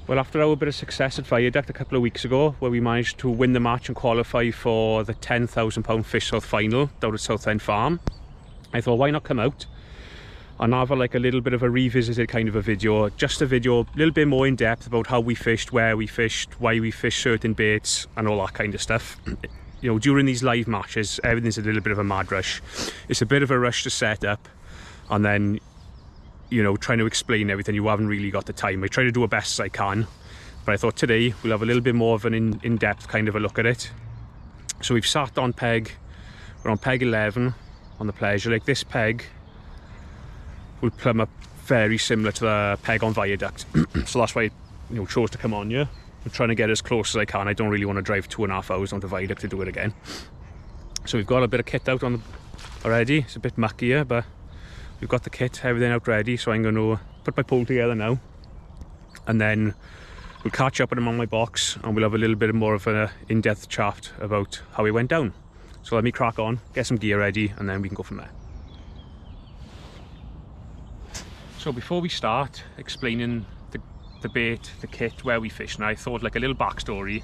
Well, after our bit of success at Viaduct a couple of weeks ago, where we managed to win the match and qualify for the £10,000 Fish South final down at Southend Farm, I thought, why not come out and have like a little bit of a revisited kind of a video, just a video a little bit more in depth about how we fished, where we fished, why we fished certain baits and all that kind of stuff. You know, during these live matches, everything's a little bit of a mad rush. It's a bit of a rush to set up, and then, you know, trying to explain everything, you haven't really got the time. I try to do it best as I can, but I thought today we'll have a little bit more of an in-depth kind of a look at it. So we've sat on peg, we're on peg 11 on the Pleasure. Like, this peg will plumb up very similar to the peg on Viaduct. So that's why I, chose to come on here. I'm trying to get as close as I can. I don't really want to drive 2.5 hours onto Viaduct to do it again. So we've got a bit of kit out on already. It's a bit mucky here, but we've got the kit, everything out ready. So I'm going to put my pole together now, and then we'll catch up with them on my box, and we'll have a little bit more of an in-depth chat about how it went down. So let me crack on, get some gear ready, and then we can go from there. So before we start explaining the bait, the kit, where we fish, now I thought like a little backstory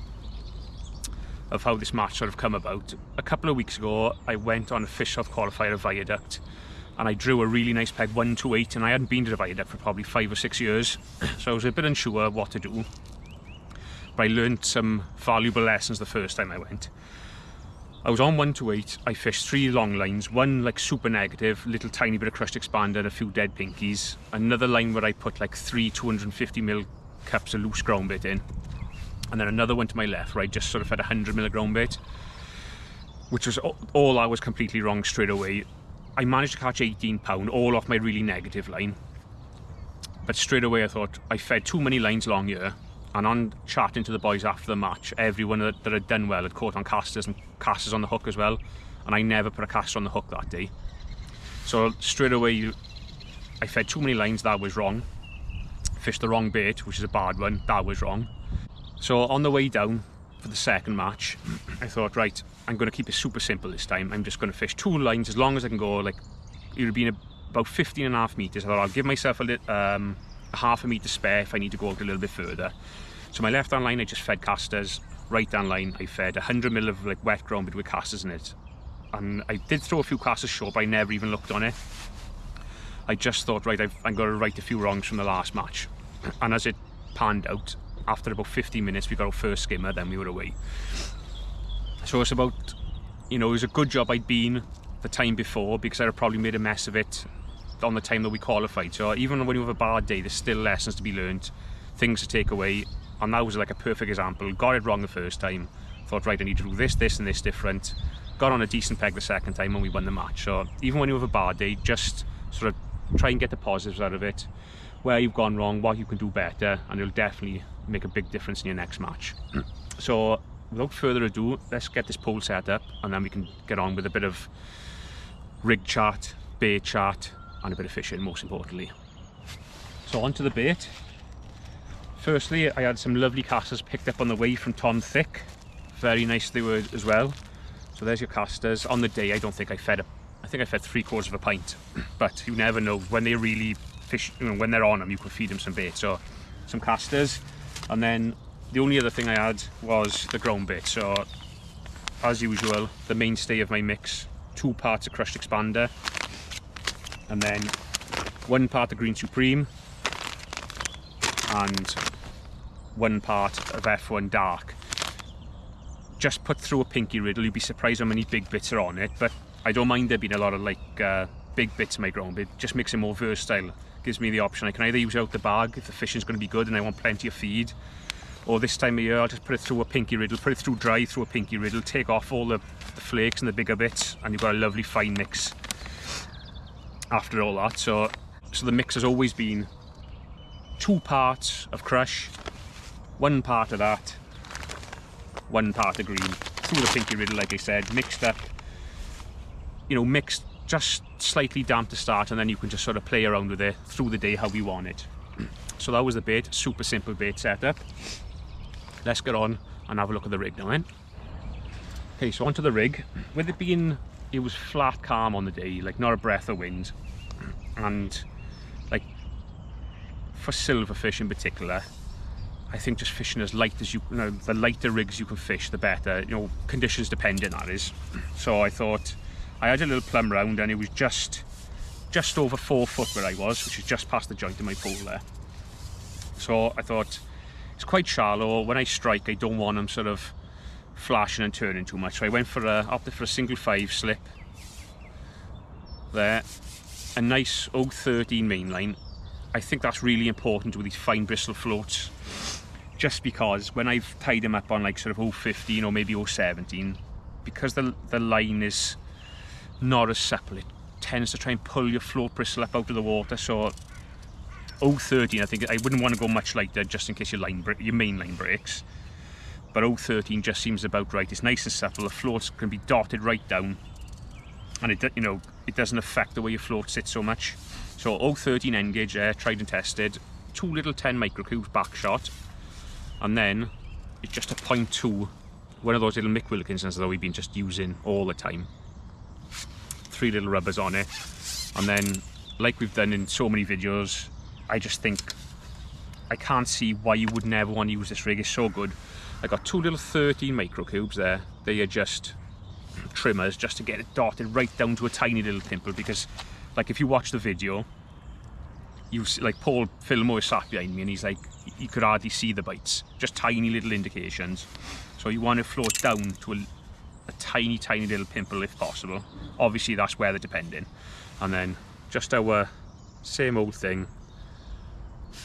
of how this match sort of come about. A couple of weeks ago, I went on a Fish South qualifier at Viaduct, and I drew a really nice peg, 128, and I hadn't been to the Viaduct for probably 5 or 6 years, so I was a bit unsure what to do. But I learned some valuable lessons the first time I went. I was on 128, I fished 3 long lines, one like super negative, little tiny bit of crushed expander and a few dead pinkies, another line where I put like 3 250ml cups of loose groundbait in, and then another one to my left where I just sort of had 100ml groundbait, which was all I was completely wrong straight away. I managed to catch 18 pound, all off my really negative line, but straight away I thought I fed too many lines long here. And on chatting to the boys after the match, everyone that had done well had caught on casters and casters on the hook as well, and I never put a caster on the hook that day. So straight away I fed too many lines, that was wrong. Fished the wrong bait, which is a bad one, that was wrong. So on the way down for the second match, I thought, right, I'm going to keep it super simple this time. I'm just going to fish 2 lines as long as I can go. Like, it would be about 15.5 meters. I thought I'll give myself a half a metre spare if I need to go out a little bit further. So my left hand line I just fed casters, right hand line I fed 100ml of like wet groundbait with casters in it. And I did throw a few casters short, but I never even looked on it. I just thought, right, I'm going to right a few wrongs from the last match. And as it panned out, after about 15 minutes we got our first skimmer, then we were away. So it's about, it was a good job I'd been the time before, because I'd have probably made a mess of it on the time that we qualified. So even when you have a bad day, there's still lessons to be learned, things to take away, and that was like a perfect example. Got it wrong the first time, thought, right, I need to do this, this and this different. Got on a decent peg the second time and we won the match. So even when you have a bad day, just sort of try and get the positives out of it, where you've gone wrong, what you can do better, and it'll definitely make a big difference in your next match. So without further ado, let's get this pole set up, and then we can get on with a bit of rig chat, bait chat, and a bit of fishing, most importantly. So onto the bait. Firstly, I had some lovely casters picked up on the way from Tom Thick. Very nice they were as well. So there's your casters. On the day, I don't think I fed I think I fed 3/4 of a pint, but you never know when they really fish. When they're on them, you can feed them some bait. So some casters, and then the only other thing I had was the groundbait. So as usual, the mainstay of my mix: 2 parts of crushed expander, and then 1 part of Green Supreme, and 1 part of F1 Dark. Just put through a pinky riddle. You'd be surprised how many big bits are on it, but I don't mind there being a lot of like big bits in my groundbait. Just makes it more versatile. Gives me the option. I can either use it out the bag if the fishing's going to be good and I want plenty of feed, or this time of year I'll just put it through a pinky riddle, put it through dry through a pinky riddle, take off all the flakes and the bigger bits, and you've got a lovely fine mix after all that. So the mix has always been 2 parts of crush, 1 part of that, 1 part of green, through the pinky riddle, like I said, mixed up, mixed just slightly damp to start, and then you can just sort of play around with it through the day how we want it. So that was the bait, super simple bait setup. Let's get on and have a look at the rig now then. Okay, so onto the rig. With it being, it was flat calm on the day, like not a breath of wind, and like for silverfish in particular, I think just fishing as light as you know, the lighter rigs you can fish, the better. You know, conditions dependent, that is. So I thought, I had a little plumb round, and it was just over 4 foot where I was, which is just past the joint of my pole there. So I thought, it's quite shallow. When I strike, I don't want them sort of flashing and turning too much. So I went for opted for a single 5 slip there, a nice 013 mainline. I think that's really important with these fine bristle floats, just because when I've tied them up on like sort of 015 or maybe 017, because the line is not as supple, it tends to try and pull your float bristle up out of the water. So 013, I think I wouldn't want to go much lighter just in case your main line breaks. But 013 just seems about right. It's nice and supple. The floats can be dotted right down, and it doesn't affect the way your float sits so much. So 013 end gauge there, tried and tested. 2 little 10 microcubes back shot, and then it's just a 0.2, one of those little Mick Wilkinsons that we've been just using all the time. 3 little rubbers on it, and then like we've done in so many videos, I just think I can't see why you would never want to use this rig. It's so good. I got 2 little 13 microcubes there. They are just trimmers, just to get it dotted right down to a tiny little pimple, because like if you watch the video, you see, like Paul Fillmore is sat behind me, and he's like, you could hardly see the bites, just tiny little indications. So you want to float down to a tiny little pimple if possible. Obviously that's weather depending. And then just our same old thing,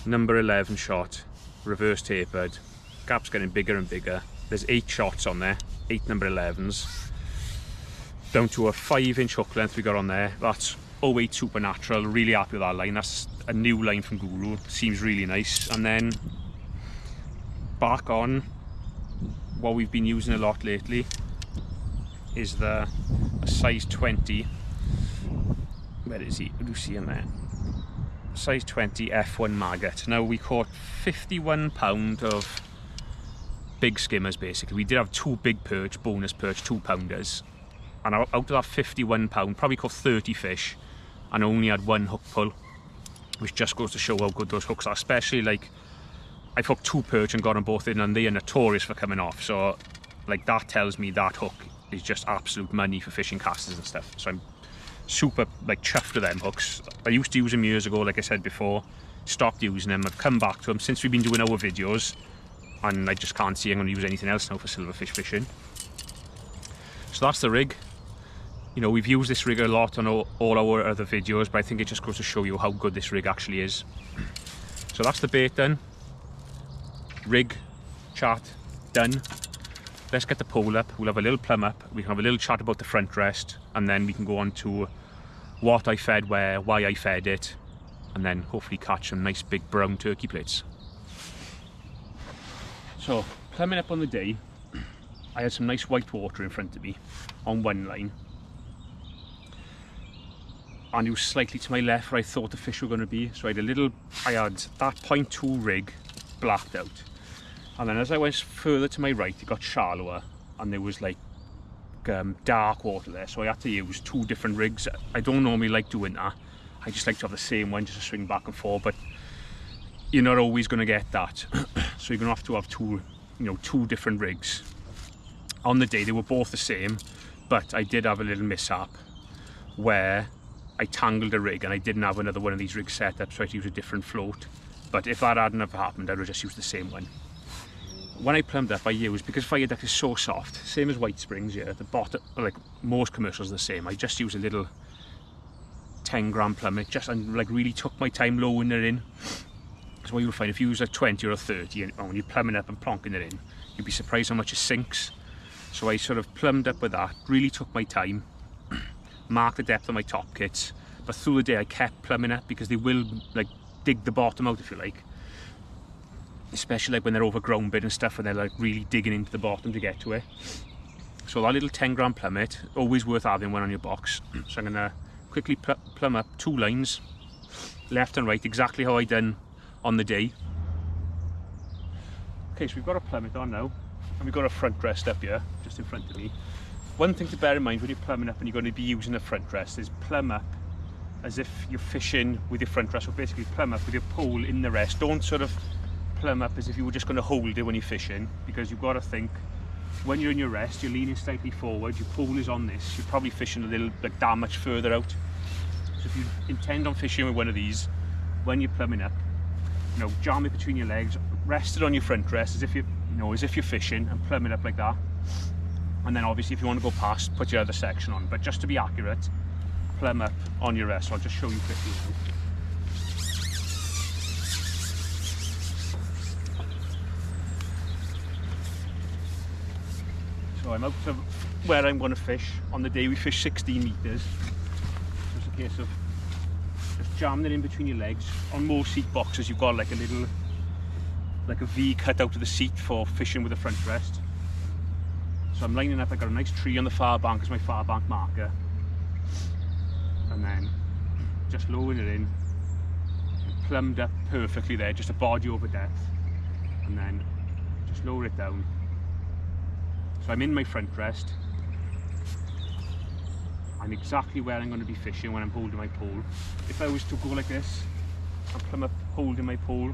number 11 shot, reverse tapered, gap's getting bigger and bigger. There's 8 shots on there, 8 number 11s, down to a 5-inch hook length we got on there. That's 08 Supernatural. Really happy with that line. That's a new line from Guru, seems really nice. And then back on, what we've been using a lot lately is a size 20, where is he, what do you see in there? Size 20 F1 maggot. Now we caught 51 pound of big skimmers basically. We did have 2 big perch, bonus perch, 2-pounders, and out of that 51 pound, probably caught 30 fish and only had 1 hook pull, which just goes to show how good those hooks are. Especially like, I've hooked 2 perch and got them both in, and they are notorious for coming off. So like, that tells me that hook is just absolute money for fishing casters and stuff. So I'm super like chuffed with them hooks. I used to use them years ago, like I said before, stopped using them. I've come back to them since we've been doing our videos, and I just can't see I'm going to use anything else now for silverfish fishing. So that's the rig. You know, we've used this rig a lot on all our other videos, but I think it just goes to show you how good this rig actually is. So that's the bait done. Rig, chat, done. Let's get the pole up. We'll have a little plumb up. We can have a little chat about the front rest, and then we can go on to what I fed where, why I fed it, and then hopefully catch some nice big brown turkey plates. So, plumbing up on the day, I had some nice white water in front of me on one line, and it was slightly to my left where I thought the fish were going to be. So I had that 0.2 rig blacked out, and then as I went further to my right, it got shallower, and there was like dark water there, so I had to use 2 different rigs. I don't normally like doing that. I just like to have the same one just to swing back and forth, but you're not always going to get that. So you're going to have 2 different rigs. On the day they were both the same, but I did have a little mishap where I tangled a rig and I didn't have another one of these rigs set up, so I had to use a different float. But if that hadn't have happened, I would have just used the same one. When I plumbed up, I used, because Viaduct is so soft, same as White Springs here, the bottom, like most commercials are the same, I just use a little 10-gram plummet, and like really took my time lowering it in. So what you'll find, if you use a 20 or a 30 and when you're plumbing up and plonking it in, you'll be surprised how much it sinks. So I sort of plumbed up with that, really took my time, marked the depth of my top kits, but through the day I kept plumbing up, because they will like dig the bottom out, if you like, especially like when they're over groundbait and stuff, and they're like really digging into the bottom to get to it. So that little 10-gram plummet, always worth having one on your box. So I'm gonna quickly plumb up 2 lines, left and right, exactly how I done on the day. Okay, so we've got a plummet on now, and we've got a front rest up here, just in front of me. One thing to bear in mind when you're plumbing up and you're going to be using a front rest is plumb up as if you're fishing with your front rest. So basically plumb up with your pole in the rest. Don't sort of plumb up as if you were just going to hold it when you're fishing, because you've got to think, when you're in your rest, you're leaning slightly forward, your pole is on this, you're probably fishing a little, like, that much further out. So if you intend on fishing with one of these, when you're plumbing up, you know, jam it between your legs, rest it on your front rest as if you're, you know, as if you're fishing, and plumb it up like that. And then obviously if you want to go past, put your other section on. But just to be accurate, plumb up on your rest. So I'll just show you quickly. So I'm out of where I'm going to fish. On the day we fish 16 metres. So it's a case of just jamming it in between your legs. On most seat boxes you've got like a little, like a V cut out of the seat for fishing with a front rest. So I'm lining up, I've got a nice tree on the far bank as my far bank marker. And then just lowering it in, plumbed up perfectly there, just a body over depth. And then just lower it down. So I'm in my front rest. I'm exactly where I'm going to be fishing when I'm holding my pole. If I was to go like this, I'll plumb up holding my pole.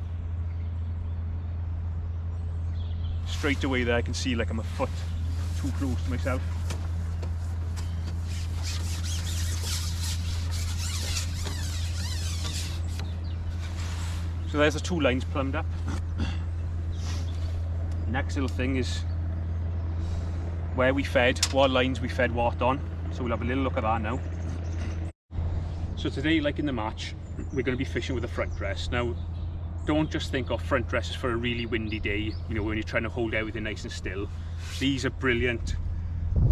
Straight away there I can see like I'm a foot too close to myself. So there's the 2 lines plumbed up. Next little thing is where we fed, what lines we fed what on. So we'll have a little look at that now. So today, like in the match, we're going to be fishing with a front rest. Now, don't just think of front rests for a really windy day, you know, when you're trying to hold everything nice and still. These are brilliant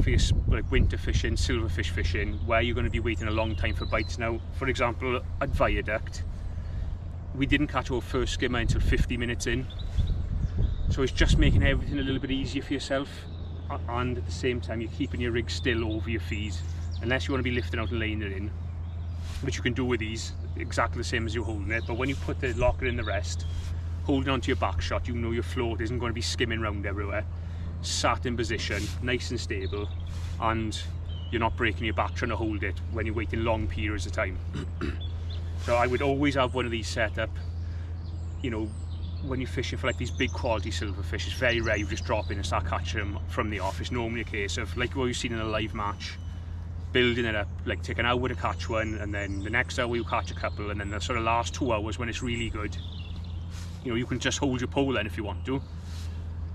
for your, like, winter fishing, silverfish fishing, where you're going to be waiting a long time for bites. Now, for example, at Viaduct, we didn't catch our first skimmer until 50 minutes in. So it's just making everything a little bit easier for yourself. And at the same time you're keeping your rig still over your feet, unless you want to be lifting out and laying it in, which you can do with these exactly the same as you're holding it. But when you put the locker in the rest, holding onto your back shot, you know your float isn't going to be skimming around everywhere. Sat in position, nice and stable, and you're not breaking your back trying to hold it when you're waiting long periods of time. So I would always have one of these set up. You know, when you're fishing for like these big quality silverfish, it's very rare you just drop in and start catching them from the off. It's normally a case of, like what you've seen in a live match, building it up, like take an hour to catch one, and then the next hour you catch a couple, and then the sort of last 2 hours when it's really good, you know, you can just hold your pole then if you want to.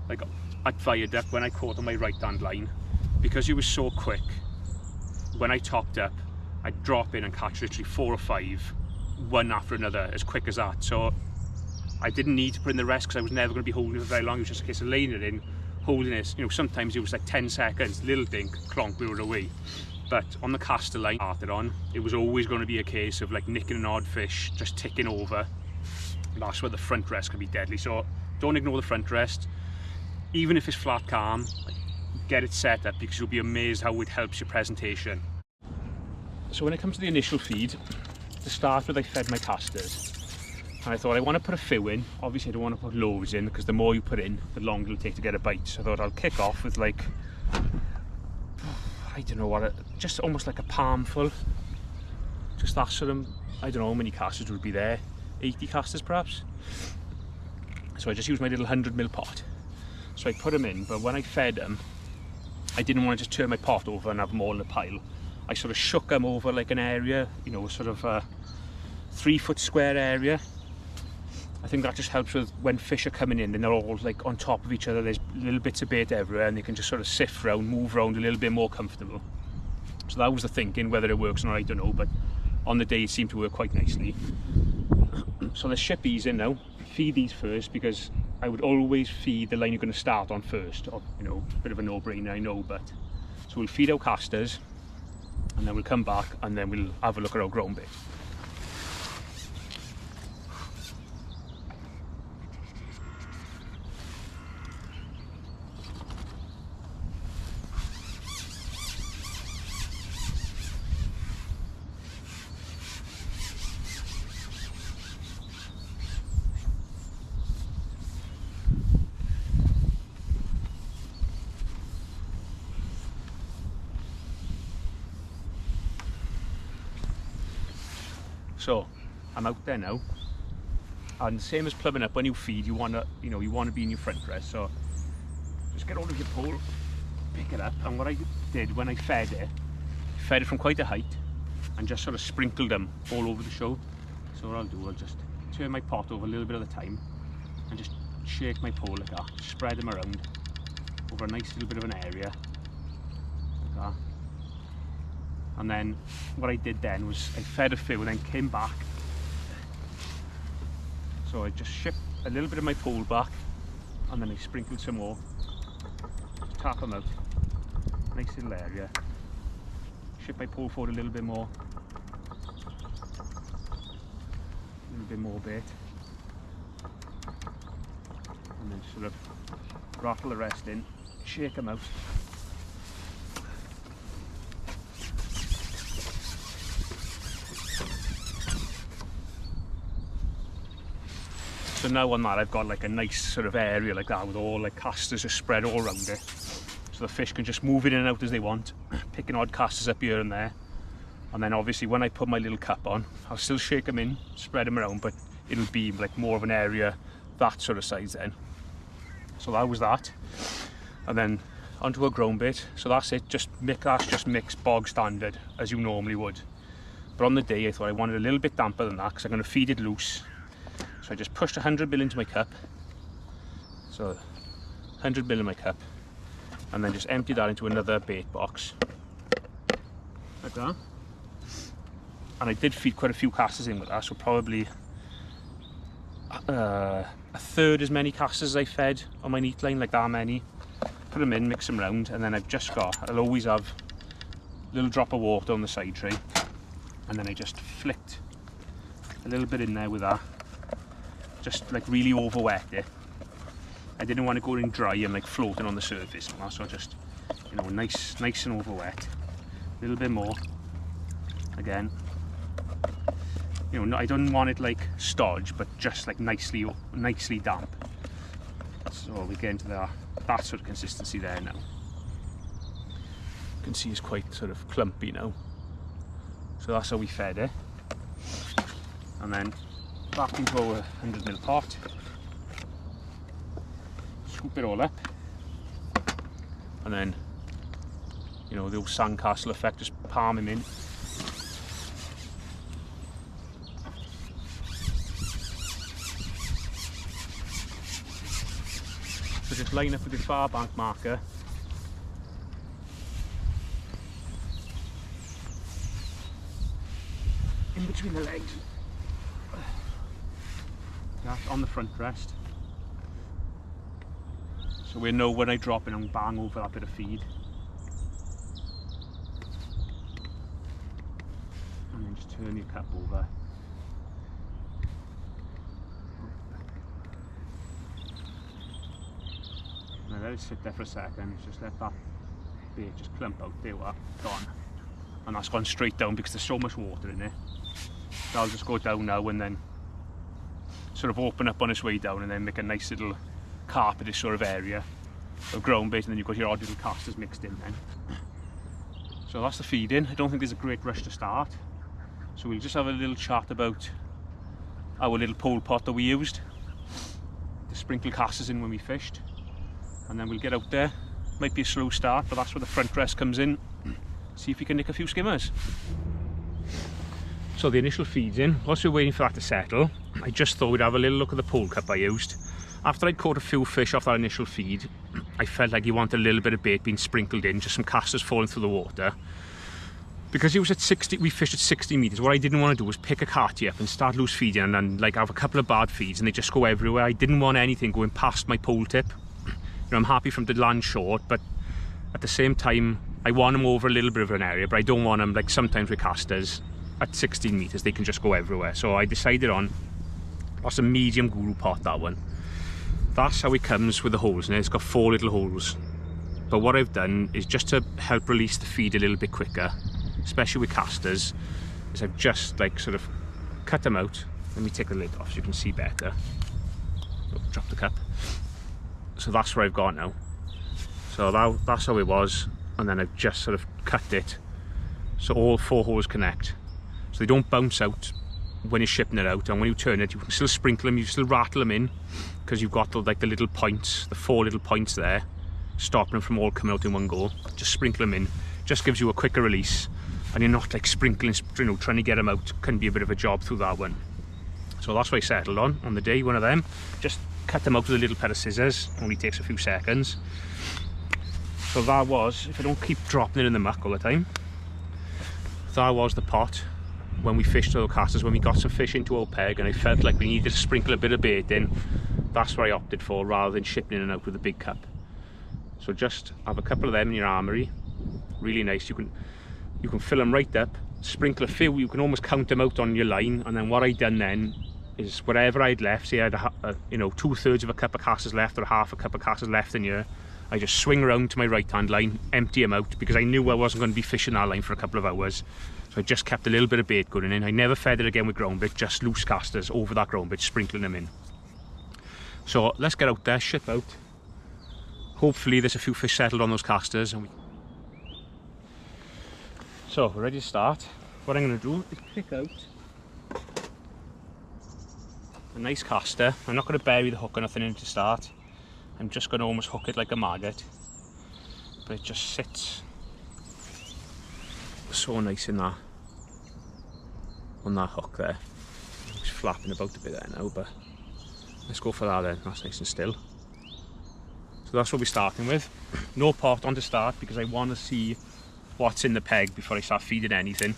Like at Viaduct, when I caught on my right hand line, because he was so quick, when I topped up, I'd drop in and catch literally 4 or 5, one after another, as quick as that. So I didn't need to put in the rest because I was never going to be holding it for very long. It was just a case of laying it in, holding it. You know, sometimes it was like 10 seconds, little dink, clonk, we were away. But on the caster line I started on, it was always going to be a case of like nicking an odd fish, just ticking over. That's where the front rest can be deadly. So don't ignore the front rest. Even if it's flat calm, get it set up, because you'll be amazed how it helps your presentation. So when it comes to the initial feed, to start with, I fed my casters. And I thought I want to put a few in. Obviously I don't want to put loads in, because the more you put in, the longer it'll take to get a bite. So I thought I'll kick off with like, I don't know what, just almost like a palmful. Just that sort of, I don't know how many casters would be there, 80 casters perhaps. So I just used my little 100ml pot. So I put them in, but when I fed them, I didn't want to just turn my pot over and have them all in a pile. I sort of shook them over like an area, you know, sort of a 3 foot square area. I think that just helps with when fish are coming in and they're all like on top of each other. There's little bits of bait everywhere and they can just sort of sift around, move around a little bit more comfortable. So that was the thinking. Whether it works or not, I don't know, but on the day it seemed to work quite nicely. So let's ship these in now. Feed these first, because I would always feed the line you're going to start on first. Or, you know, a bit of a no-brainer, I know, but so we'll feed our casters and then we'll come back and then we'll have a look at our ground bait. So I'm out there now. And same as plumbing up, when you feed, you want to be in your front rest. So just get hold of your pole, pick it up, and what I did when I fed it from quite a height and just sort of sprinkled them all over the show. So what I'll do, I'll just turn my pot over a little bit at a time and just shake my pole like that, spread them around over a nice little bit of an area like that. And then what I did then was I fed a few and then came back. So I just shipped a little bit of my pole back and then I sprinkled some more. Just tap them out, nice little area. Ship my pole forward a little bit more. A little bit more bait. And then sort of rattle the rest in, shake them out. So now on that I've got like a nice sort of area like that with all like casters just spread all around it. So the fish can just move in and out as they want, picking odd casters up here and there. And then obviously when I put my little cup on, I'll still shake them in, spread them around, but it'll be like more of an area that sort of size then. So that was that. And then onto a groundbait. So that's it, that's just mixed bog standard as you normally would. But on the day I thought I wanted a little bit damper than that because I'm going to feed it loose. So I just pushed 100 ml into my cup. So 100 ml in my cup. And then just empty that into another bait box. Like that. And I did feed quite a few casters in with that, so probably a third as many casters as I fed on my neat line, like that many. Put them in, mix them round, and then I'll always have a little drop of water on the side tray. And then I just flicked a little bit in there with that. Just like really over wet it. I didn't want to go in dry and like floating on the surface, so just, nice and over wet. A little bit more. Again. I don't want it like stodge, but just like nicely damp. So we get into that sort of consistency there now. You can see it's quite sort of clumpy now. So that's how we fed it. And then back into our 100 ml pot. Scoop it all up. And then, the old sandcastle effect, just palm him in. So just line up with your far bank marker. In between the legs. That's on the front rest. So we know when I drop in and bang over that bit of feed. And then just turn your cup over. Now let it sit there for a second, just let that bait just clump out, there we are, gone. And that's gone straight down because there's so much water in it. So I'll just go down now and then sort of open up on its way down and then make a nice little carpetish sort of area of groundbait, and then you've got your odd little casters mixed in then. So that's the feeding. I don't think there's a great rush to start. So we'll just have a little chat about our little pole pot that we used to sprinkle casters in when we fished. And then we'll get out there. Might be a slow start, but that's where the front rest comes in. See if we can nick a few skimmers. So the initial feed's in. Whilst we're waiting for that to settle, I just thought we'd have a little look at the pole cup I used. After I'd caught a few fish off that initial feed, I felt like you wanted a little bit of bait being sprinkled in, just some casters falling through the water. Because it was at 60, we fished at 60 metres, what I didn't want to do was pick a carty up and start loose feeding and then like have a couple of bad feeds and they just go everywhere. I didn't want anything going past my pole tip. I'm happy for them to land short, but at the same time, I want them over a little bit of an area, but I don't want them, like sometimes with casters, at 16 metres, they can just go everywhere. So I decided on, that's a medium guru pot, that one. That's how it comes with the holes in it. It's got 4 little holes. But what I've done is just to help release the feed a little bit quicker, especially with casters, is I've just like sort of cut them out. Let me take the lid off so you can see better. Oh, drop the cup. So that's where I've got now. So that's how it was, and then I've just sort of cut it so all 4 holes connect. So they don't bounce out when you're shipping it out, and when you turn it, you can still sprinkle them, you still rattle them in, because you've got the little points, the 4 little points there, stopping them from all coming out in one go. Just sprinkle them in, just gives you a quicker release, and you're not like sprinkling, you know, trying to get them out can be a bit of a job through that one. So that's what I settled on the day, one of them. Just cut them out with a little pair of scissors, only takes a few seconds. So that was, if I don't keep dropping it in the muck all the time, that was the pot when we fished those casters, when we got some fish into Old Peg and I felt like we needed to sprinkle a bit of bait in. That's what I opted for, rather than shipping in and out with a big cup. So just have a couple of them in your armoury, really nice. You can fill them right up, sprinkle a few, you can almost count them out on your line, and then what I done then is whatever I'd left, say I had you know, 2/3 of a cup of casters left or half a cup of casters left in here, I just swing around to my right hand line, empty them out, because I knew I wasn't going to be fishing that line for a couple of hours. So I just kept a little bit of bait going in. I never fed it again with groundbait, just loose casters over that groundbait, sprinkling them in. So let's get out there, ship out. Hopefully there's a few fish settled on those casters. So we're ready to start. What I'm going to do is pick out a nice caster. I'm not going to bury the hook or nothing in to start. I'm just going to almost hook it like a maggot. But it just sits so nice in that, on that hook there. It's flapping about a bit there now, but let's go for that then. That's nice and still. So that's what we're starting with. No pot on to start, because I want to see what's in the peg before I start feeding anything.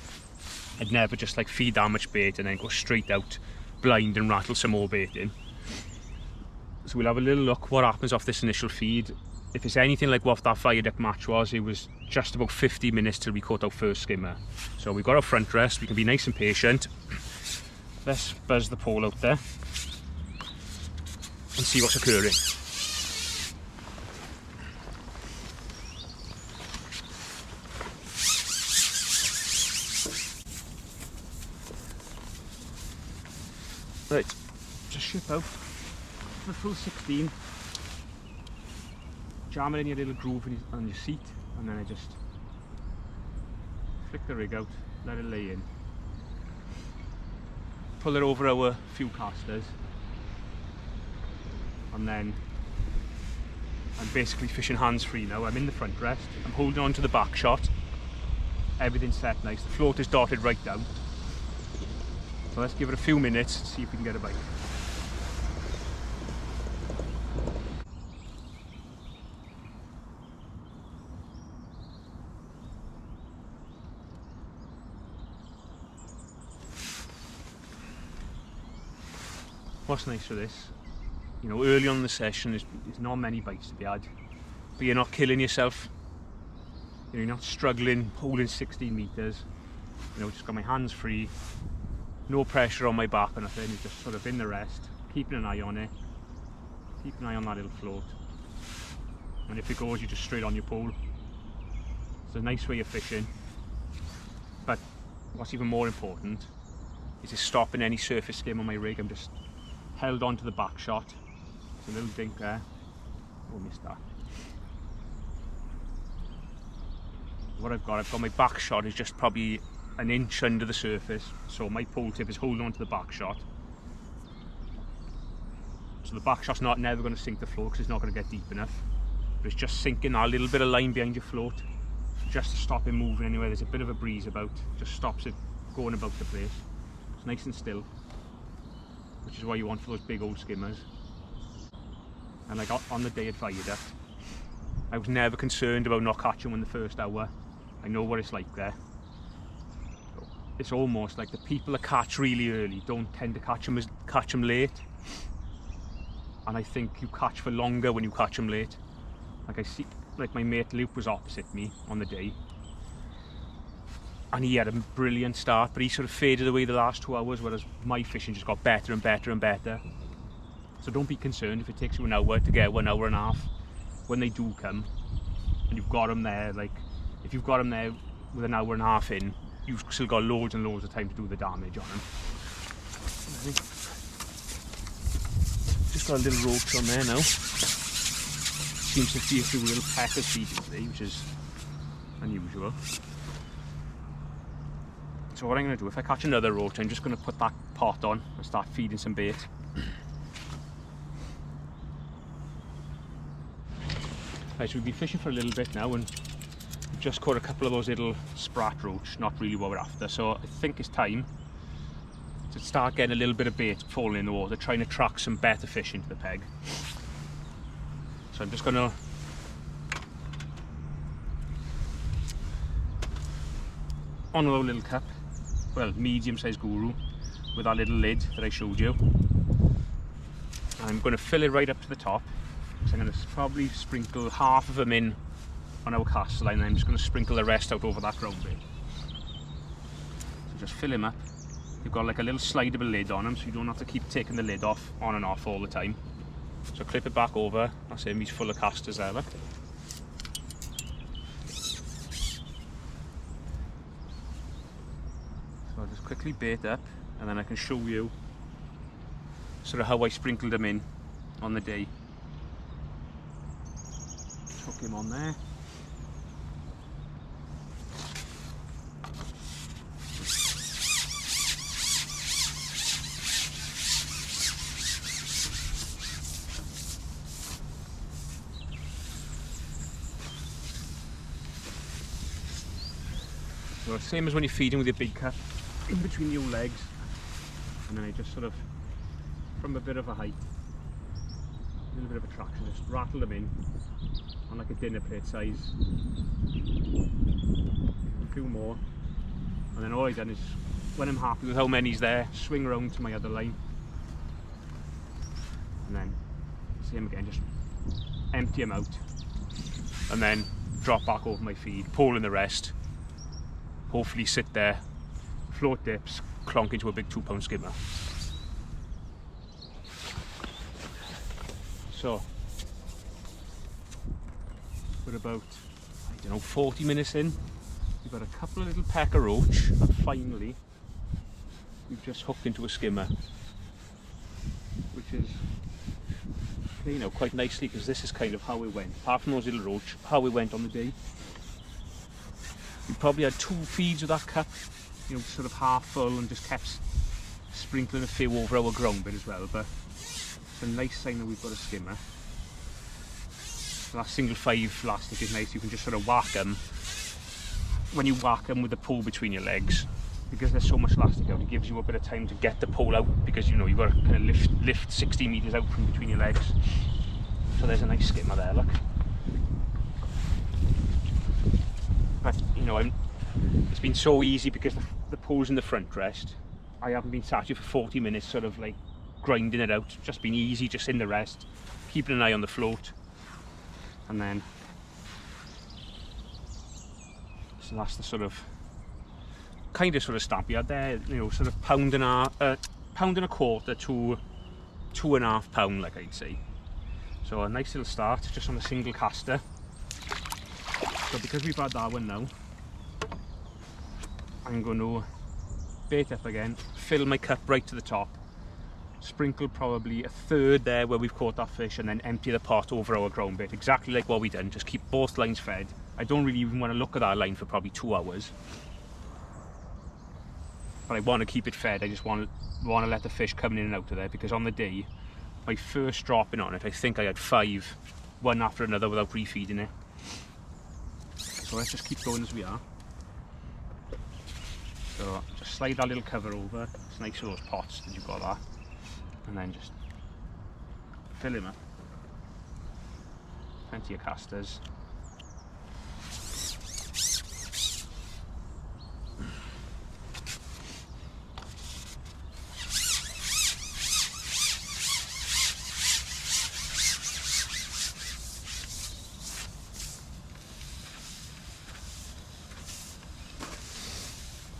I'd never just like feed that much bait and then go straight out blind and rattle some more bait in. So we'll have a little look what happens off this initial feed. If it's anything like what that Viaduct match was, it was just about 50 minutes till we caught our first skimmer. So we've got our front rest, we can be nice and patient. Let's buzz the pole out there and see what's occurring. Right, just ship out the full 16. Jam it in your little groove on your seat, and then I just flick the rig out, let it lay in. Pull it over our few casters, and then I'm basically fishing hands free now. I'm in the front rest, I'm holding on to the back shot, everything's set nice, the float is dotted right down. So let's give it a few minutes and see if we can get a bite. What's nice for this, you know, early on in the session there's not many bites to be had, but you're not killing yourself. You know, you're not struggling holding 16 meters. You know, just got my hands free, no pressure on my back or nothing. It's just sort of in the rest, keeping an eye on it, keep an eye on that little float, and if it goes, you just straight on your pole. It's a nice way of fishing, but what's even more important is just stopping any surface skim on my rig. I'm just held on to the back shot. There's a little dink there. Oh, missed that. What I've got my back shot is just probably an inch under the surface, so my pole tip is holding on to the back shot. So the back shot's never going to sink the float, because it's not going to get deep enough. But it's just sinking that little bit of line behind your float, just to stop it moving anywhere. There's a bit of a breeze about, just stops it going about the place. It's nice and still, which is what you want for those big old skimmers. And like on the day at Viaduct, I was never concerned about not catching one the first hour. I know what it's like there. So it's almost like the people that catch really early don't tend to catch them late. And I think you catch for longer when you catch them late. Like I see, like my mate Luke was opposite me on the day, and he had a brilliant start, but he sort of faded away the last 2 hours, whereas my fishing just got better and better and better. So don't be concerned if it takes you an hour to get 1 hour and a half. When they do come, and you've got them there, like if you've got them there with an hour and a half in, you've still got loads and loads of time to do the damage on them. Just got a little roach on there now. Seems to see a few little peckers feeding today, which is unusual. So what I'm going to do, if I catch another roach, I'm just going to put that pot on and start feeding some bait. Right, so we've been fishing for a little bit now and we've just caught a couple of those little sprat roach, not really what we're after. So I think it's time to start getting a little bit of bait falling in the water, trying to attract some better fish into the peg. So I'm just going to on a little cup, well, medium-sized guru with that little lid that I showed you. I'm going to fill it right up to the top. So I'm going to probably sprinkle half of them in on our cast line, and I'm just going to sprinkle the rest out over that groundbait. So just fill him up. You've got like a little slidable lid on him, so you don't have to keep taking the lid off, on and off all the time. So clip it back over. That's him, he's full of casters there, look. So I'll just quickly bait up, and then I can show you sort of how I sprinkled them in on the day. Hook him on there. So same as when you're feeding with your big cup, in between your legs, and then I just sort of, from a bit of a height, a little bit of a traction, just rattle them in on like a dinner plate size. A few more, and then all I've done is, when I'm happy with how many's there, swing around to my other line, and then same again, just empty them out, and then drop back over my feed, pull in the rest, hopefully sit there, float dips, clonk into a big 2-pound skimmer. So we're about, I don't know, 40 minutes in. We've got a couple of little pecker roach that finally we've just hooked into a skimmer, which is playing out quite nicely, because this is kind of how it went. Apart from those little roach, how it went on the day. We probably had 2 feeds with that cup, you know, sort of half full, and just kept sprinkling a few over our groundbait as well. But it's a nice sign that we've got a skimmer. So that single 5 elastic is nice. You can just sort of whack them. When you whack them with the pole between your legs, because there's so much elastic out, it gives you a bit of time to get the pole out, because you know you've got to kind of lift 60 metres out from between your legs. So there's a nice skimmer there, look. But you know, it's been so easy because the pole's in the front rest. I haven't been sat here for 40 minutes sort of like grinding it out. It's just been easy, just in the rest, keeping an eye on the float. And then, so that's the sort of, kind of sort of stamp you had there, you know, sort of pound and a quarter to 2.5 pound, like I'd say. So a nice little start, just on a single caster. So because we've had that one now, I'm going to bait up again, fill my cup right to the top, sprinkle probably a third there where we've caught that fish, and then empty the pot over our groundbait, exactly like what we done. Just keep both lines fed. I don't really even want to look at that line for probably 2 hours, but I want to keep it fed. I just want to let the fish come in and out of there, because on the day, my first dropping on it, I think I had 5, one after another, without refeeding it. So let's just keep going as we are. So just slide that little cover over. It's nice for those pots that you've got that. And then just fill him up. Plenty of casters.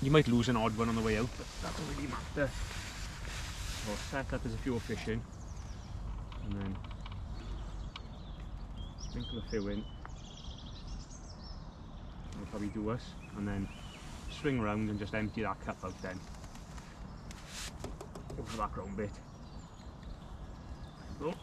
You might lose an odd one on the way out, but that doesn't really matter. So set up as if you're fishing, and then sprinkle a few in. That'll probably do us, and then swing around and just empty that cup out then. Over that ground bit. There we go.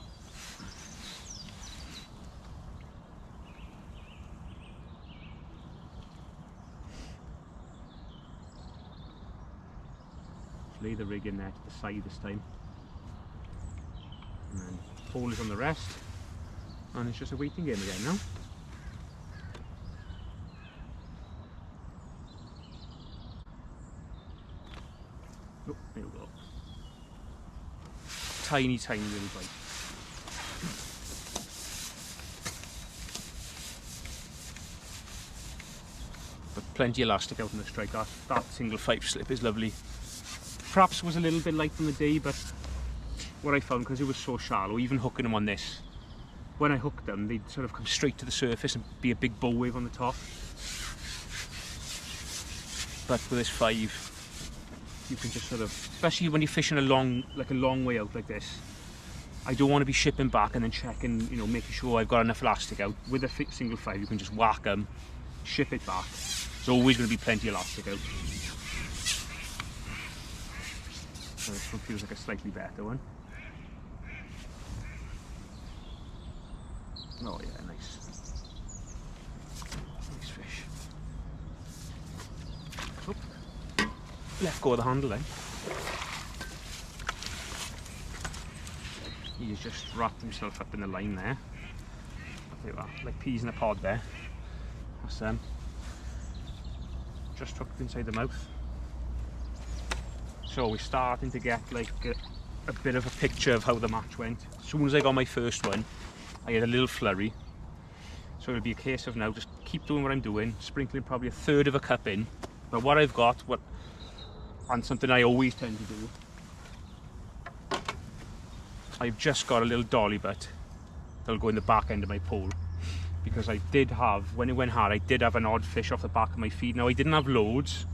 lay the rig in there to the side this time, and then pole is on the rest, and it's just a waiting game again now. Oh, there we go. Tiny little bite. But plenty elastic out in the strike. That single 5 slip is lovely. Perhaps was a little bit light on the day, but what I found, because it was so shallow, even hooking them on this, when I hooked them, they'd sort of come straight to the surface and be a big bow wave on the top. But with this 5, you can just sort of, especially when you're fishing a long way out like this, I don't want to be shipping back and then checking, you know, making sure I've got enough elastic out. With a single 5, you can just whack them, ship it back. There's always going to be plenty of elastic out. So this one feels like a slightly better one. Oh yeah, nice fish. Oop. Let go of the handle then. He's just wrapped himself up in the line there. There you are, like peas in a pod there. That's them. Just hooked inside the mouth. So we're starting to get like a bit of a picture of how the match went. As soon as I got my first one, I had a little flurry. So it'll be a case of now just keep doing what I'm doing, sprinkling probably 1/3 of a cup in. But what I've got, and something I always tend to do, I've just got a little dolly butt that'll go in the back end of my pole, because I did have, when it went hard, I did have an odd fish off the back of my feed. Now I didn't have loads,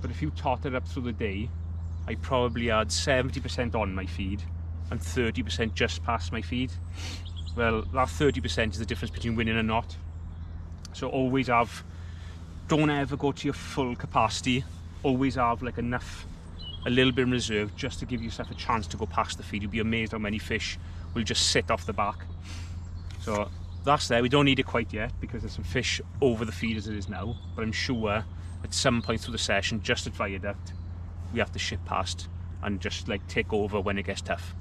but if you totted up through the day, I probably had 70% on my feed and 30% just past my feed. Well, that 30% is the difference between winning and not. So always have, don't ever go to your full capacity, always have like enough, a little bit in reserve, just to give yourself a chance to go past the feed. You'll be amazed how many fish will just sit off the back. So that's there. We don't need it quite yet because there's some fish over the feed as it is now, but I'm sure at some point through the session, just at Viaduct, we have to ship past and just like take over when it gets tough.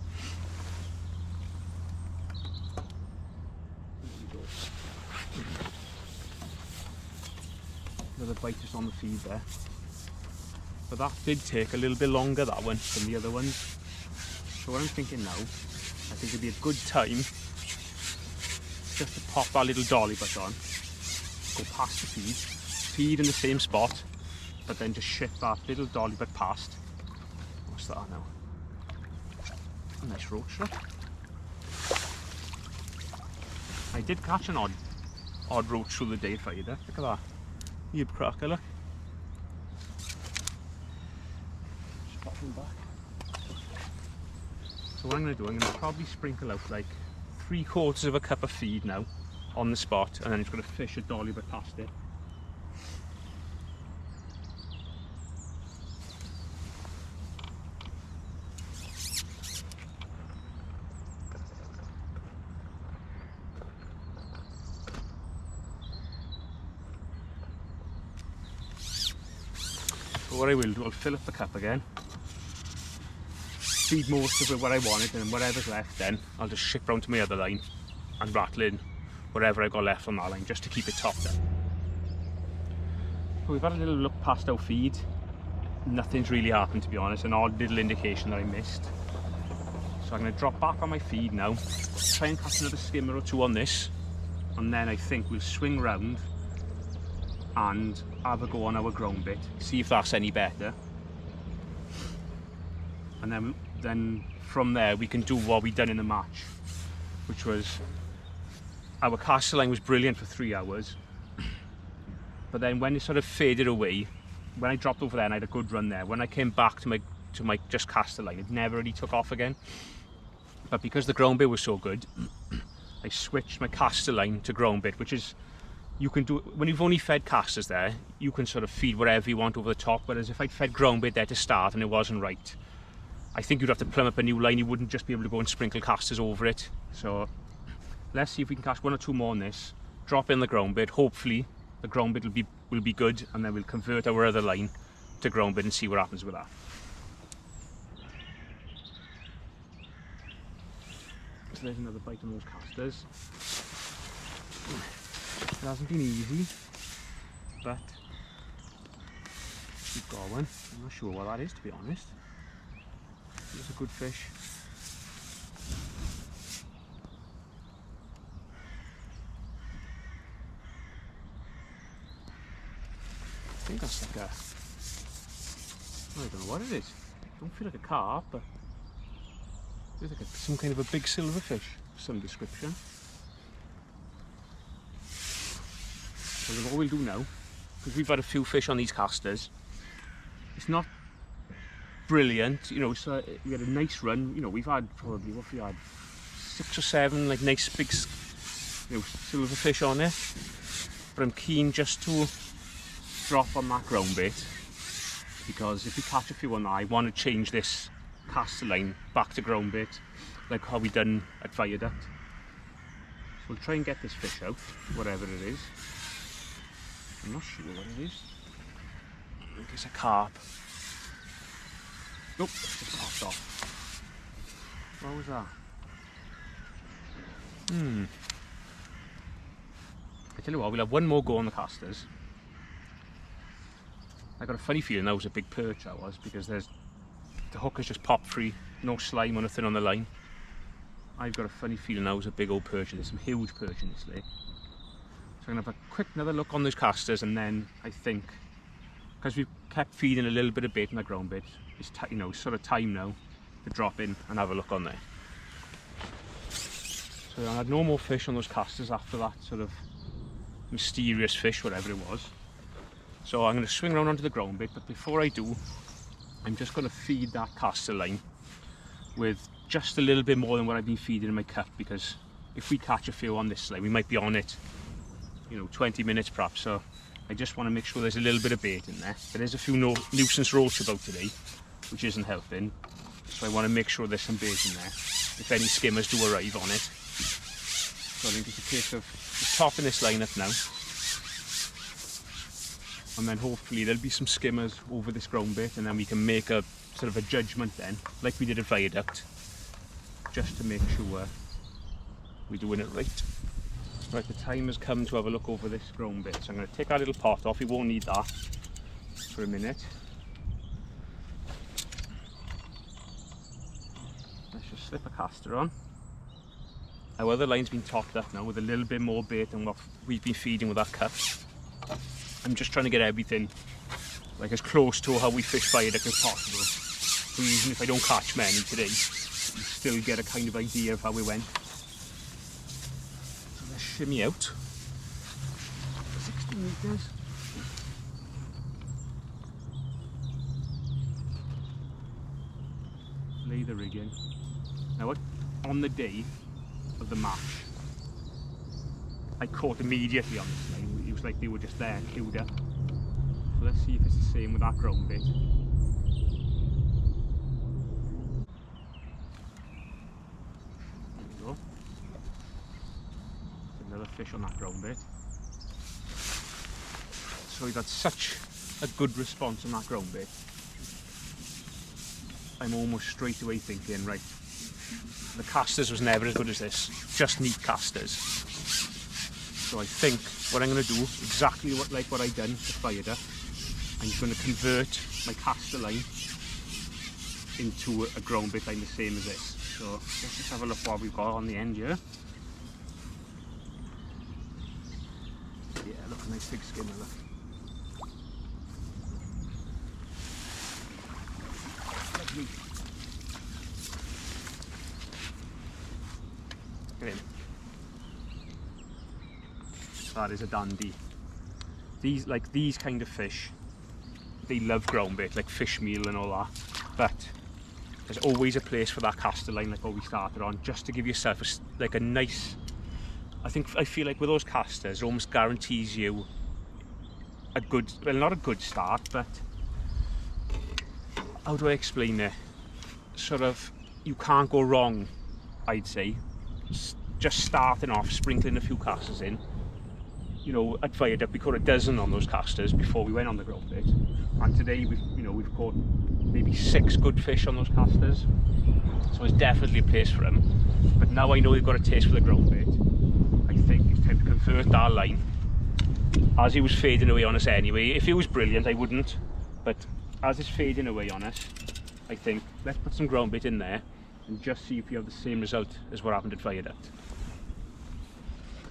Another bite just on the feed there. But that did take a little bit longer, that one, than the other ones. So what I'm thinking now, I think it'd be a good time just to pop that little dolly butt on, go past the feed in the same spot, but then just ship that little dolly butt past. What's that now? A nice roach, look. I did catch an odd roach through the day at Viaduct. Look at that. Yib cracker, look. Just pop him back. So what I'm going to do, I'm going to probably sprinkle out like 3/4 of a cup of feed now on the spot, and then it's going to fish a dolly but past it. So what I will do, I'll fill up the cup again, feed most of it where I want it, and then whatever's left then I'll just ship round to my other line and rattle in whatever I got left on that line just to keep it topped up. So we've had a little look past our feed. Nothing's really happened, to be honest, an odd little indication that I missed. So I'm going to drop back on my feed now, try and catch another skimmer or 2 on this, and then I think we'll swing round and have a go on our Groundbait, see if that's any better. And then from there we can do what we done in the match, which was our casting line was brilliant for 3 hours, but then when it sort of faded away, when I dropped over there and I had a good run there, when I came back to my just caster line, it never really took off again. But because the Groundbait was so good, I switched my caster line to Groundbait, which is, you can do, when you've only fed casters there, you can sort of feed whatever you want over the top, whereas if I'd fed Groundbait there to start and it wasn't right, I think you'd have to plumb up a new line. You wouldn't just be able to go and sprinkle casters over it. So let's see if we can cast 1 or 2 more on this, drop in the Groundbait, hopefully the Groundbait will be good, and then we'll convert our other line to Groundbait and see what happens with that. So there's another bite on those casters. It hasn't been easy, but we've got one. I'm not sure what that is, to be honest. It's a good fish. I think that's like a, I don't know what it is. It don't feel like a carp, but it's like some kind of a big silverfish of some description. So what we'll do now, because we've had a few fish on these casters, it's not brilliant, you know, so we had a nice run, you know, we've had probably, what have we had, 6 or 7 like nice big, you know, silverfish on it, but I'm keen just to drop on that ground bait, because if we catch a few on that, I want to change this caster line back to ground bait, like how we done at Viaduct. So we'll try and get this fish out, whatever it is. I'm not sure what it is. I think it's a carp. Nope, it's just popped off. What was that? I tell you what, we'll have one more go on the casters. I got a funny feeling that was a big perch, that was, because the hook has just popped free, no slime or nothing on the line. I've got a funny feeling that was a big old perch. There's some huge perch in this lake. So I'm going to have a quick another look on those casters, and then I think, because we've kept feeding a little bit of bait in the ground bait, it's you know, sort of time now to drop in and have a look on there. So I had no more fish on those casters after that sort of mysterious fish, whatever it was. So I'm going to swing around onto the ground bait, but before I do, I'm just going to feed that caster line with just a little bit more than what I've been feeding in my cup, because if we catch a few on this line, we might be on it, you know, 20 minutes perhaps. So I just want to make sure there's a little bit of bait in there. There is a few nuisance roach about today, which isn't helping. So I want to make sure there's some bait in there, if any skimmers do arrive on it. So I think it's a case of just topping this line up now. And then hopefully there'll be some skimmers over this ground bait, and then we can make a sort of a judgment then, like we did at Viaduct, just to make sure we're doing it right. Right, the time has come to have a look over this ground bait. So I'm going to take our little pot off. We won't need that for a minute. Let's just slip a caster on. Our other line's been topped up now with a little bit more bait than what we've been feeding with our cup. I'm just trying to get everything like as close to how we fish Viaduct as possible. So even if I don't catch many today, you still get a kind of idea of how we went. So let's shimmy out. 60 metres. Lay the rig in. Now on the day of the match, I caught immediately on this line. It was like they were just there, queued up. So let's see if it's the same with that ground bait. There we go. Another fish on that ground bait. So we've had such a good response on that ground bait. I'm almost straight away thinking, right, the casters was never as good as this, just neat casters. So I think what I'm going to do, exactly like what I done with Viaduct, I'm going to convert my caster line into a ground bait line the same as this. So let's just have a look what we've got on the end here. Yeah, look, a nice big skimmer, look. Lovely. Get in. That is a dandy. These kind of fish, they love ground bait, like fish meal and all that, but there's always a place for that caster line like what we started on, just to give yourself a nice, I feel like with those casters it almost guarantees you a good, well, not a good start, but how do I explain it, sort of, you can't go wrong, I'd say, just starting off, sprinkling a few casters in. You know, at Viaduct we caught a dozen on those casters before we went on the ground bait, and today we've caught maybe 6 good fish on those casters, so it's definitely a place for them. But now I know they've got a taste for the groundbait, I think it's time to convert that line. As he was fading away on us anyway, if it was brilliant I wouldn't, but as it's fading away on us, I think let's put some groundbait in there and just see if we have the same result as what happened at Viaduct.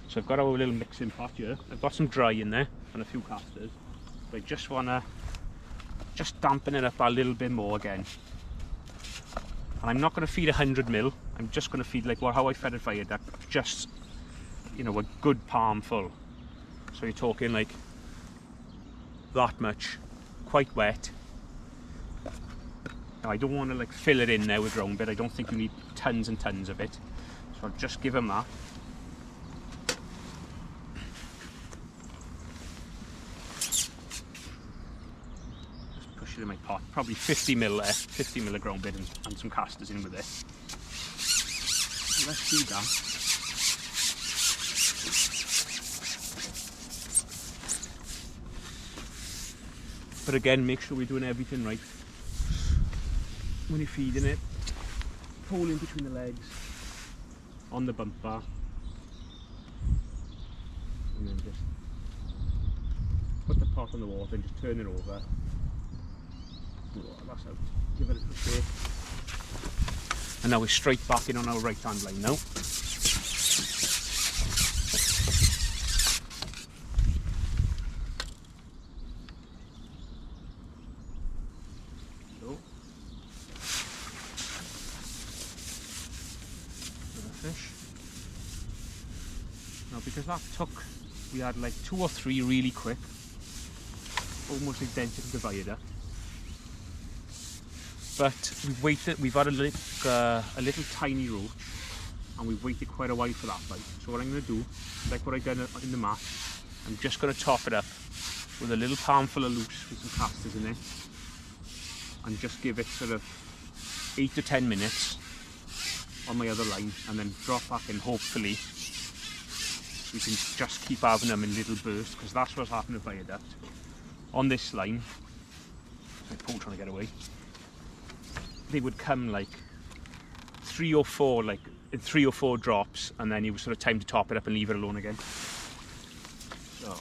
So I've got our little mixing pot here. I've got some dry in there and a few casters, but I just want to dampen it up a little bit more again. And I'm not going to feed 100 ml, I'm just going to feed like how I fed at Viaduct, just, you know, a good palm full. So you're talking like that much, quite wet. Now I don't want to like fill it in there with groundbait, I don't think you need tons and tons of it. So I'll just give them that. Just push it in my pot, probably 50 ml there, 50 ml of groundbait and some casters in with it. Let's feed that. But again, make sure we're doing everything right. When you're feeding it, pull in between the legs, on the bump bar, and then just put the pot on the water and just turn it over. That's out. Give it a little shake. And now we're straight back in on our right hand line now. Fish. Now because that took, we had like 2 or 3 really quick, almost identical to Viaduct, but we've waited, we've had a little tiny roach and we've waited quite a while for that bite. So what I'm going to do, like what I've done in the mat, I'm just going to top it up with a little palmful of loose with some casters in it and just give it sort of 8 to 10 minutes on my other line and then drop back in. Hopefully we can just keep having them in little bursts, because that's what's happened at Viaduct. On this line, my pole trying to get away, they would come like 3 or 4, like in 3 or 4 drops, and then it was sort of time to top it up and leave it alone again. So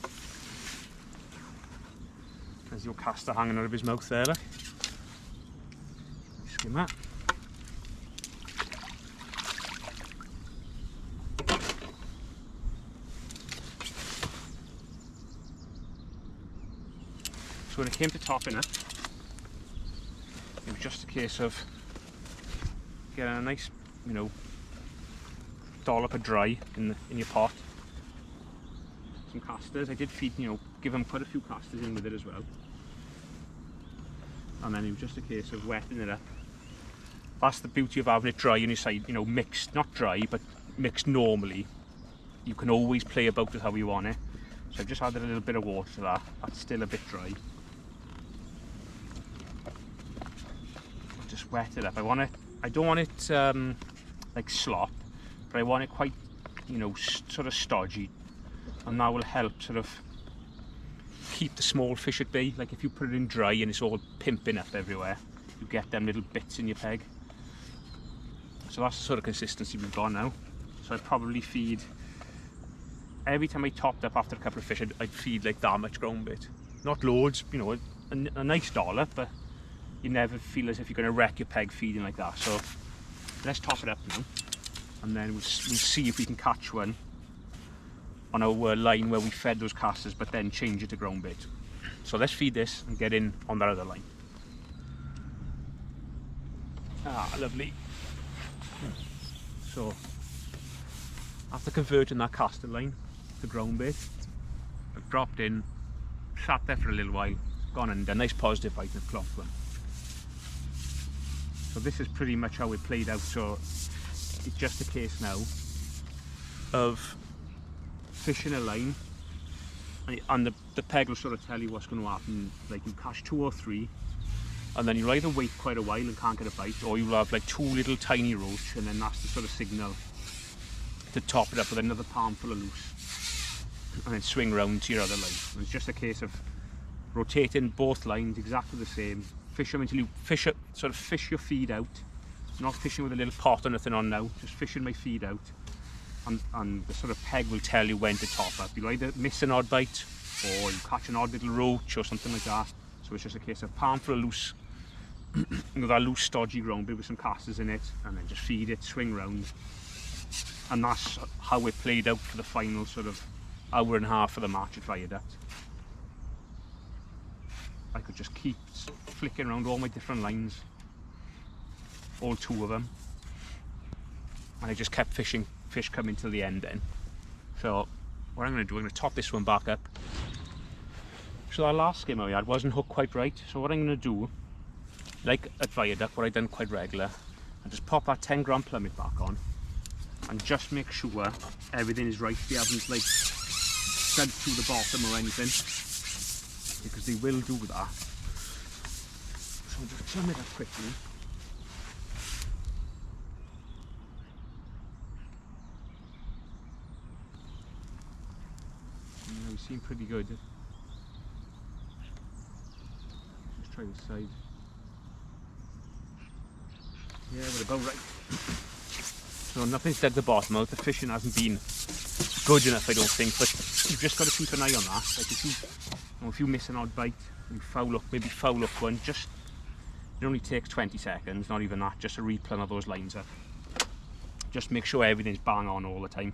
there's your caster hanging out of his mouth there, like. Skim that. So when it came to topping it, it was just a case of getting a nice, you know, dollop of dry in your pot. Some casters. I did feed, you know, give them quite a few casters in with it as well. And then it was just a case of wetting it up. That's the beauty of having it dry on your side, you know, mixed, not dry, but mixed normally. You can always play about with how you want it. So I've just added a little bit of water to that. That's still a bit dry. Just wet it up. I don't want it like slop, but I want it quite, you know, sort of stodgy, and that will help sort of keep the small fish at bay. Like if you put it in dry and it's all pimping up everywhere, you get them little bits in your peg. So that's the sort of consistency we've got now. So I'd probably feed, every time I topped up after a couple of fish, I'd feed like that much groundbait. Not loads, you know, a nice dollop, but you never feel as if you're going to wreck your peg feeding like that. So let's top it up now, and then we'll see if we can catch one on our line where we fed those casters, but then change it to groundbait. So let's feed this and get in on that other line. Ah, lovely. So after converting that caster line to groundbait, I've dropped in, sat there for a little while, gone and done a nice positive bite and clocked one. So this is pretty much how it played out. So it's just a case now of fishing a line, and the peg will sort of tell you what's going to happen. Like you catch 2 or 3, and then you'll either wait quite a while and can't get a bite, or you'll have like 2 little tiny roach, and then that's the sort of signal to top it up with another palmful of loose, and then swing round to your other line. And it's just a case of rotating both lines exactly the same. Fish them until you fish your feed out, not fishing with a little pot or nothing on now, just fishing my feed out, and the sort of peg will tell you when to top up. You'll either miss an odd bite or you catch an odd little roach or something like that. So it's just a case of palm for a loose, that loose stodgy groundbait with some casters in it, and then just feed it, swing round. And that's how it played out for the final sort of hour and a half of the match at Viaduct. I could just keep flicking around all my different lines, all 2 of them, and I just kept fish coming till the end then. So what I'm going to do, I'm going to top this one back up. So that last skimmer we had wasn't hooked quite right, so what I'm going to do, like at Viaduct, what I've done quite regular, I just pop that 10 gram plummet back on and just make sure everything is right. They haven't like dug through the bottom or anything, because they will do that. So I'll just plummet up quickly. Yeah, we seem pretty good. Just try this side. Yeah, we're about right. So nothing's dug the bottom out. The fishing hasn't been good enough, I don't think. But you've just got to keep an eye on that. Like if you miss an odd bite, you maybe foul up one. Just it only takes 20 seconds, not even that, just to replumb those lines up. Just make sure everything's bang on all the time.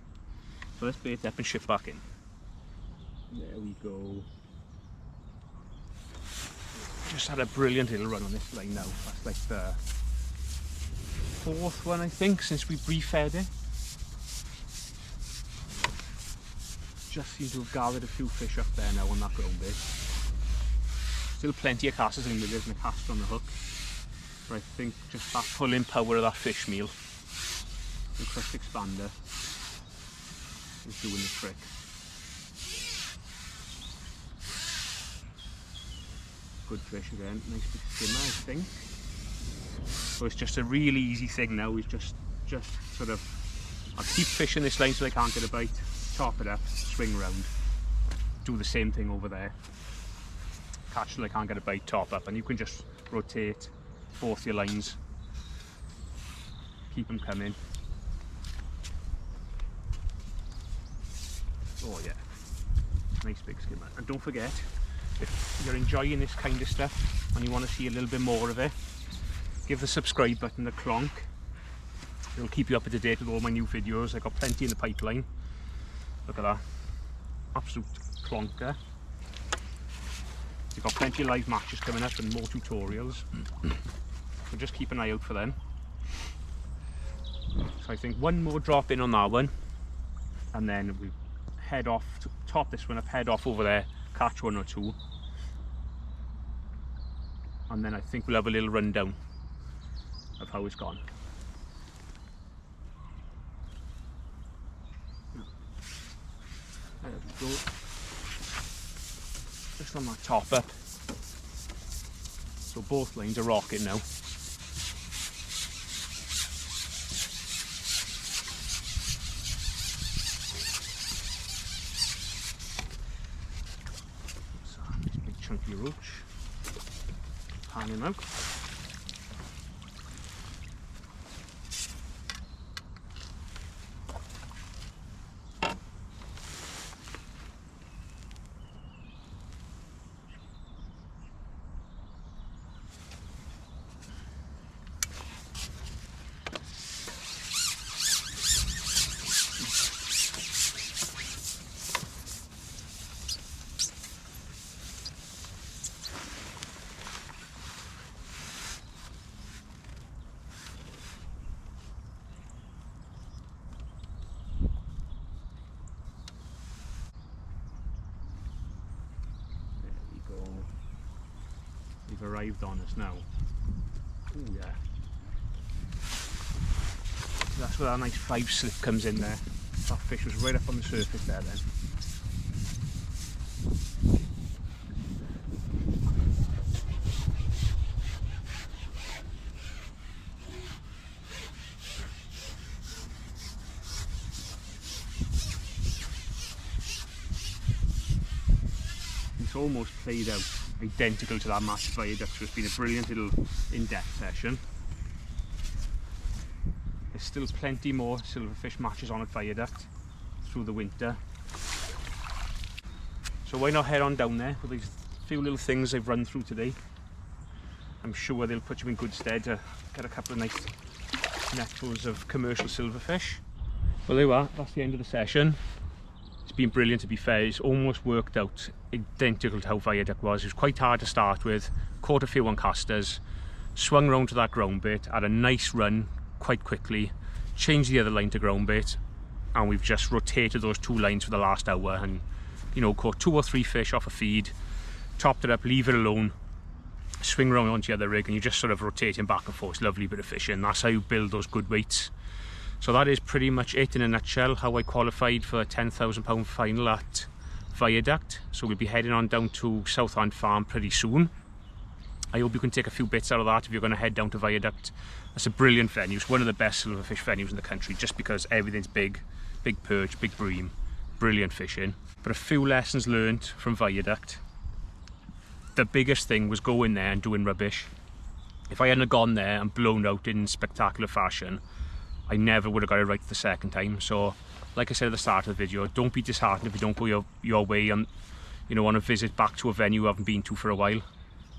So let's bait up and shift back in. There we go. Just had a brilliant little run on this line now. That's like the 4th one, I think, since we refed it. Just seem to have gathered a few fish up there now on that groundbait. Still plenty of casters in the middle and a caster on the hook. But I think just that pulling power of that fish meal, the crust expander, is doing the trick. Good fish again, nice big skimmer, I think. So it's just a really easy thing now, is just sort of, I'll keep fishing this line so I can't get a bite, top it up, swing round, do the same thing over there, catch till I can't get a bite, top up, and you can just rotate both your lines, keep them coming. Oh yeah, nice big skimmer. And don't forget, if you're enjoying this kind of stuff and you want to see a little bit more of it, give the subscribe button a clonk. It'll keep you up to date with all my new videos. I've got plenty in the pipeline. Look at that, absolute clonker. You've got plenty of live matches coming up and more tutorials, so just keep an eye out for them. So I think one more drop in on that one, and then we head off to top this one up, head off over there, catch 1 or 2, and then I think we'll have a little rundown of how it's gone. There we go. Just on that top up. So both lines are rocking now. So this big chunky roach. Pan him out. They've arrived on us now. Oh yeah. That's where that nice 5 slip comes in there. That fish was right up on the surface there then. It's almost played out identical to that match at Viaduct, so it's been a brilliant little in-depth session. still plenty more silverfish matches on at Viaduct through the winter. So why not head on down there with these few little things I've run through today. I'm sure they'll put you in good stead to get a couple of nice netfuls of commercial silverfish. Well, there you are, that's the end of the session. It's been brilliant, to be fair. It's almost worked out identical to how Viaduct was. It was quite hard to start with, caught a few on casters, swung round to that groundbait, had a nice run quite quickly, changed the other line to groundbait, and we've just rotated those two lines for the last hour and, you know, caught 2 or 3 fish off a feed, topped it up, leave it alone, swing round onto the other rig, and you're just sort of rotating back and forth. Lovely bit of fishing. That's how you build those good weights. So that is pretty much it in a nutshell, how I qualified for a £10,000 final at Viaduct. So we'll be heading on down to Southend Farm pretty soon. I hope you can take a few bits out of that if you're going to head down to Viaduct. That's a brilliant venue. It's one of the best silverfish venues in the country, just because everything's big, big perch, big bream, brilliant fishing. But a few lessons learned from Viaduct. The biggest thing was going there and doing rubbish. If I hadn't gone there and blown out in spectacular fashion, I never would have got it right the second time. So, like I said at the start of the video, don't be disheartened if you don't go your way and, you know, on a visit back to a venue you haven't been to for a while.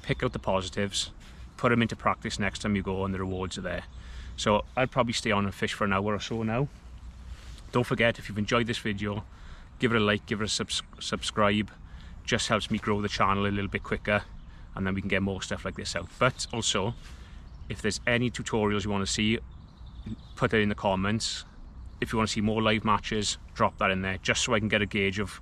Pick out the positives, put them into practice next time you go, and the rewards are there. So I'll probably stay on and fish for an hour or so now. Don't forget, if you've enjoyed this video, give it a like, give it a subscribe. Just helps me grow the channel a little bit quicker, and then we can get more stuff like this out. But also, if there's any tutorials you want to see, put it in the comments. If you want to see more live matches, drop that in there, just so I can get a gauge of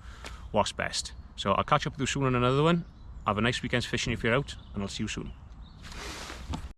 what's best. So I'll catch up with you soon on another one. Have a nice weekend's fishing if you're out, and I'll see you soon.